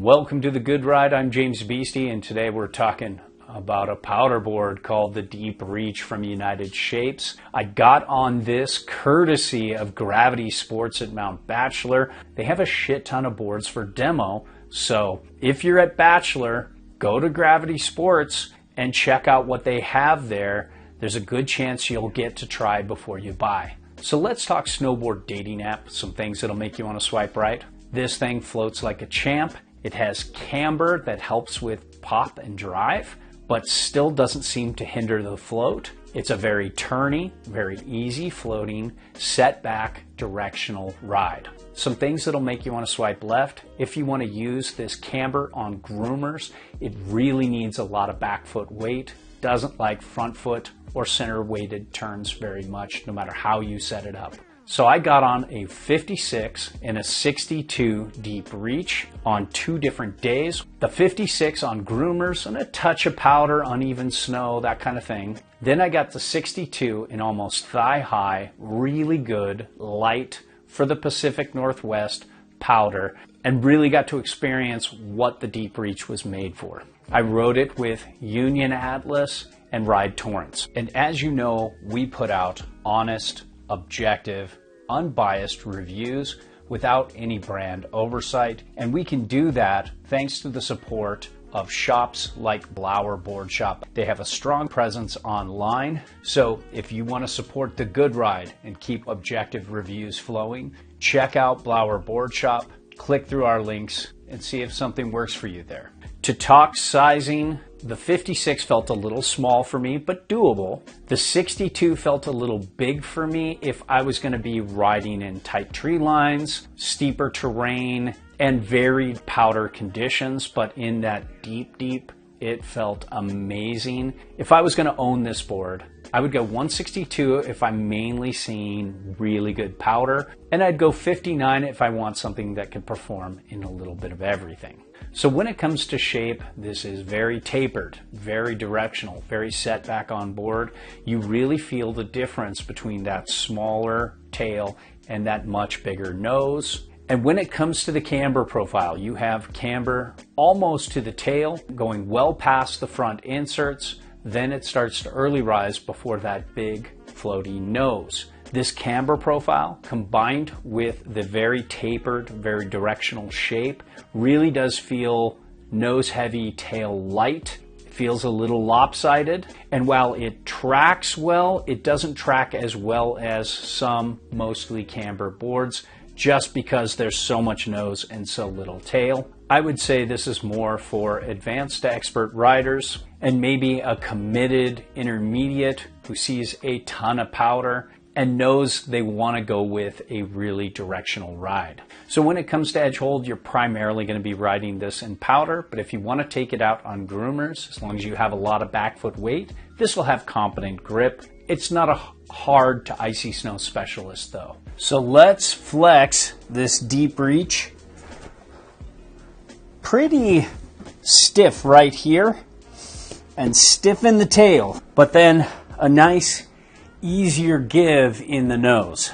Welcome to the Good Ride. I'm James Beastie, and today we're talking about a powder board called the Deep Reach from United Shapes. I got on this courtesy of Gravity Sports at Mount Bachelor. They have a shit ton of boards for demo, so if you're at Bachelor, go to Gravity Sports and check out what they have there. There's a good chance you'll get to try before you buy. So let's talk snowboard dating app, some things that'll make you want to swipe right. This thing floats like a champ. It has camber that helps with pop and drive, but still doesn't seem to hinder the float. It's a very turny, very easy floating, setback, directional ride. Some things that'll make you want to swipe left. If you want to use this camber on groomers, it really needs a lot of back foot weight. Doesn't like front foot or center weighted turns very much, no matter how you set it up. So I got on a 56 and a 62 Deep Reach on 2 different days. The 56 on groomers and a touch of powder, uneven snow, that kind of thing. Then I got the 62 in almost thigh high, really good, light for the Pacific Northwest powder, and really got to experience what the Deep Reach was made for. I rode it with Union Atlas and Ride Torrents. And as you know, we put out honest, objective, unbiased reviews without any brand oversight, and we can do that thanks to the support of shops like Blauer Board Shop. They have a strong presence online, so if you want to support the Good Ride and keep objective reviews flowing, check out Blauer Board Shop, click through our links, and see if something works for you there. To talk sizing, the 56 felt a little small for me, but doable. The 62 felt a little big for me if I was going to be riding in tight tree lines, steeper terrain, and varied powder conditions, but in that deep, it felt amazing. If I was going to own this board, I would go 162 if I'm mainly seeing really good powder, and I'd go 59 if I want something that could perform in a little bit of everything. So when it comes to shape, this is very tapered, very directional, very set back on board. You really feel the difference between that smaller tail and that much bigger nose. And when it comes to the camber profile, you have camber almost to the tail, going well past the front inserts. Then it starts to early rise before that big floaty nose. This camber profile, combined with the very tapered, very directional shape, really does feel nose heavy, tail light. It feels a little lopsided. And while it tracks well, it doesn't track as well as some mostly camber boards, just because there's so much nose and so little tail. I would say this is more for advanced to expert riders and maybe a committed intermediate who sees a ton of powder and knows they want to go with a really directional ride. So when it comes to edge hold, you're primarily going to be riding this in powder, but if you want to take it out on groomers, as long as you have a lot of back foot weight, this will have competent grip. It's not a hard to icy snow specialist though. So let's flex this Deep Reach. Pretty stiff right here and stiffen the tail, but then a nice easier give in the nose.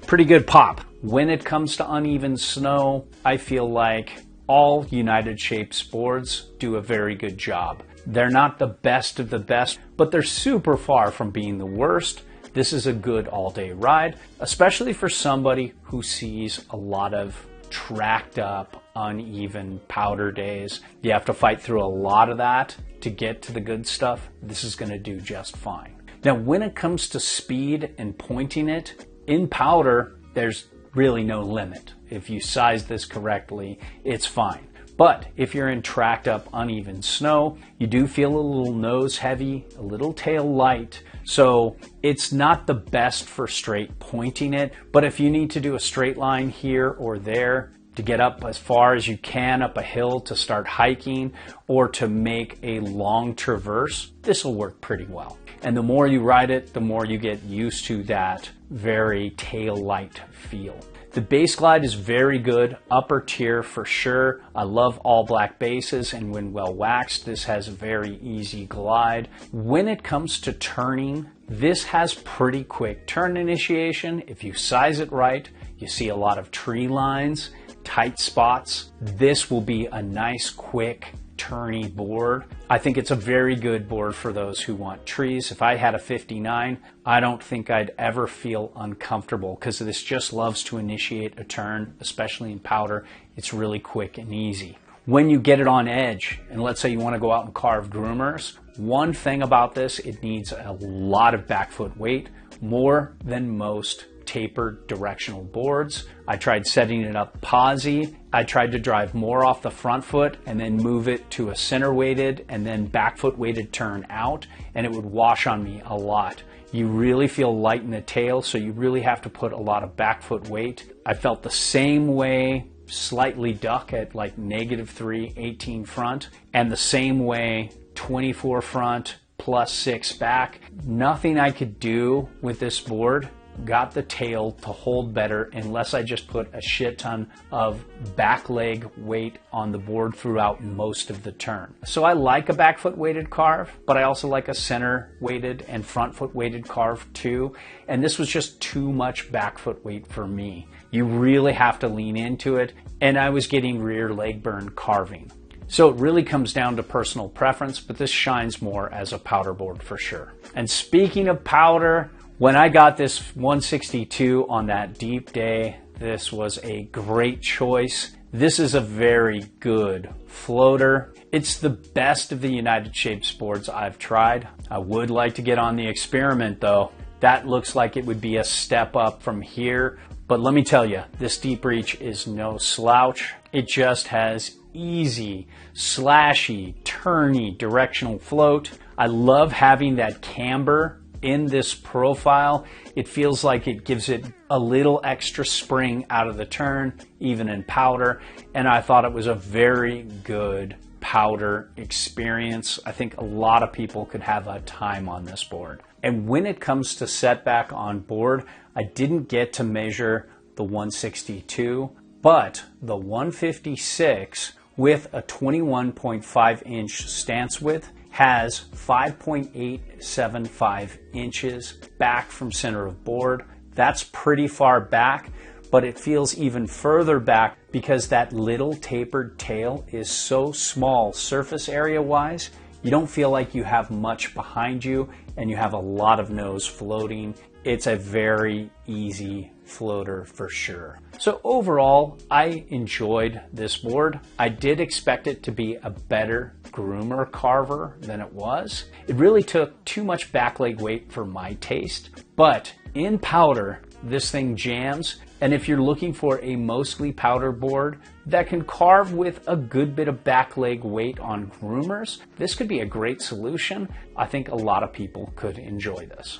Pretty good pop. When it comes to uneven snow, I feel like all United Shapes boards do a very good job. They're not the best of the best, but they're super far from being the worst. This is a good all-day ride, especially for somebody who sees a lot of tracked up, uneven powder days. You have to fight through a lot of that to get to the good stuff. This is going to do just fine. Now, when it comes to speed and pointing it, in powder, there's really no limit. If you size this correctly, it's fine. But if you're in tracked up, uneven snow, you do feel a little nose heavy, a little tail light. So it's not the best for straight pointing it, but if you need to do a straight line here or there to get up as far as you can up a hill to start hiking or to make a long traverse, this will work pretty well. And the more you ride it, the more you get used to that very tail light feel. The base glide is very good, upper tier for sure. I love all black bases, and when well waxed, this has a very easy glide. When it comes to turning, this has pretty quick turn initiation. If you size it right, you see a lot of tree lines, tight spots, this will be a nice, quick, turny board. I think it's a very good board for those who want trees. If I had a 59, I don't think I'd ever feel uncomfortable because this just loves to initiate a turn, especially in powder. It's really quick and easy. When you get it on edge, and let's say you want to go out and carve groomers, one thing about this, it needs a lot of back foot weight, more than most tapered directional boards. I tried setting it up posi. I tried to drive more off the front foot and then move it to a center weighted and then back foot weighted turn out, and it would wash on me a lot. You really feel light in the tail, so you really have to put a lot of back foot weight. I felt the same way slightly duck at like -3, 18 front, and the same way 24 front plus 6 back. Nothing I could do with this board got the tail to hold better unless I just put a shit ton of back leg weight on the board throughout most of the turn. So I like a back foot weighted carve, but I also like a center weighted and front foot weighted carve too. And this was just too much back foot weight for me. You really have to lean into it, and I was getting rear leg burn carving. So it really comes down to personal preference, but this shines more as a powder board for sure. And speaking of powder, when I got this 162 on that deep day, this was a great choice. This is a very good floater. It's the best of the United Shapes boards I've tried. I would like to get on the Experiment though. That looks like it would be a step up from here. But let me tell you, this deep reach is no slouch. It just has easy, slashy, turny directional float. I love having that camber in this profile. It feels like it gives it a little extra spring out of the turn, even in powder, and I thought it was a very good powder experience. I think a lot of people could have a time on this board. And when it comes to setback on board, I didn't get to measure the 162, but the 156 with a 21.5 inch stance width has 5.875 inches back from center of board. That's pretty far back, but it feels even further back because that little tapered tail is so small surface area wise. You don't feel like you have much behind you and you have a lot of nose floating. It's a very easy floater for sure. So overall, I enjoyed this board. I did expect it to be a better groomer carver than it was. It really took too much back leg weight for my taste, but in powder, this thing jams. And if you're looking for a mostly powder board that can carve with a good bit of back leg weight on groomers, this could be a great solution. I think a lot of people could enjoy this.